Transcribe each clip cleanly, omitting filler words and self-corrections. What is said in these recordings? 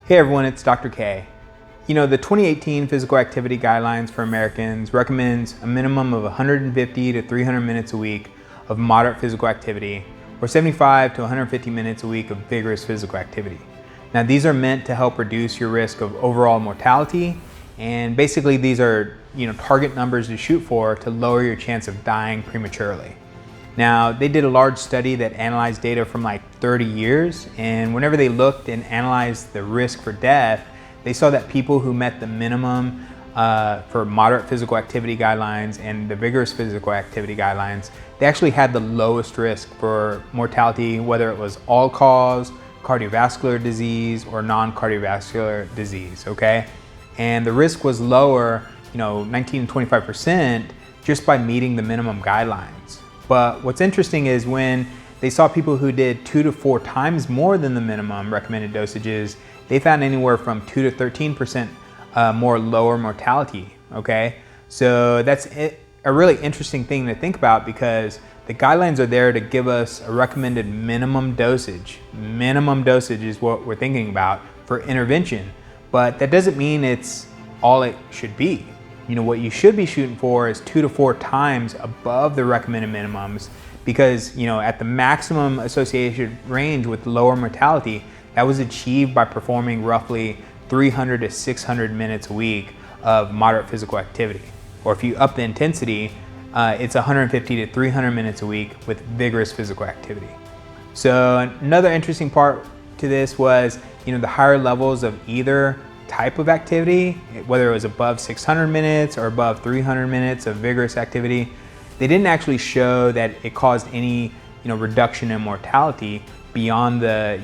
Hey everyone, it's Dr. K. The 2018 Physical Activity Guidelines for Americans recommends a minimum of 150 to 300 minutes a week of moderate physical activity, or 75 to 150 minutes a week of vigorous physical activity. Now these are meant to help reduce your risk of overall mortality, and basically these are target numbers to shoot for to lower your chance of dying prematurely. Now, they did a large study that analyzed data from like 30 years, and whenever they looked and analyzed the risk for death, they saw that people who met the minimum for moderate physical activity guidelines and the vigorous physical activity guidelines, they actually had the lowest risk for mortality, whether it was all-cause, cardiovascular disease, or non-cardiovascular disease, okay? And the risk was lower, 19 to 25% just by meeting the minimum guidelines. But what's interesting is when they saw people who did 2 to 4 times more than the minimum recommended dosages, they found anywhere from 2 to 13% more lower mortality, okay? So that's a really interesting thing to think about, because the guidelines are there to give us a recommended minimum dosage. Minimum dosage is what we're thinking about for intervention, but that doesn't mean it's all it should be. What you should be shooting for is 2 to 4 times above the recommended minimums, because at the maximum associated range with lower mortality, that was achieved by performing roughly 300 to 600 minutes a week of moderate physical activity. Or if you up the intensity, it's 150 to 300 minutes a week with vigorous physical activity. So another interesting part to this was, the higher levels of either type of activity, whether it was above 600 minutes or above 300 minutes of vigorous activity, they didn't actually show that it caused any reduction in mortality beyond the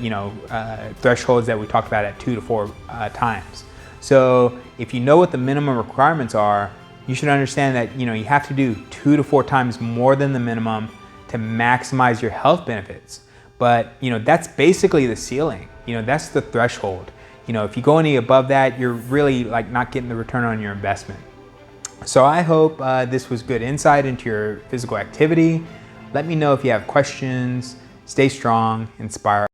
thresholds that we talked about at 2 to 4 times. So if you know what the minimum requirements are, you should understand that you have to do 2 to 4 times more than the minimum to maximize your health benefits. But that's basically the ceiling. That's the threshold. If you go any above that, you're really not getting the return on your investment. So I hope this was good insight into your physical activity. Let me know if you have questions. Stay strong, inspire